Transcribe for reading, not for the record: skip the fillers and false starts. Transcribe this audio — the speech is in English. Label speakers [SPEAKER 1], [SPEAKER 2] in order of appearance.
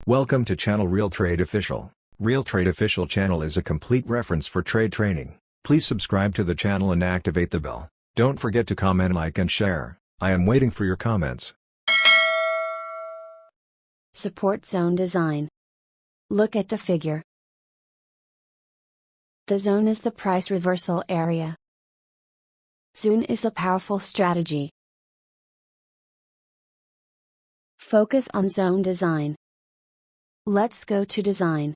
[SPEAKER 1] Welcome to channel Realtrade Official. Realtrade Official channel is a complete reference for trade training. Please subscribe to the channel and activate the bell. Don't forget to comment, like and share. I am waiting for your comments.
[SPEAKER 2] Support zone design. Look at the figure. The zone is the price reversal area. Zone is a powerful strategy. Focus on zone design. Let's go to design.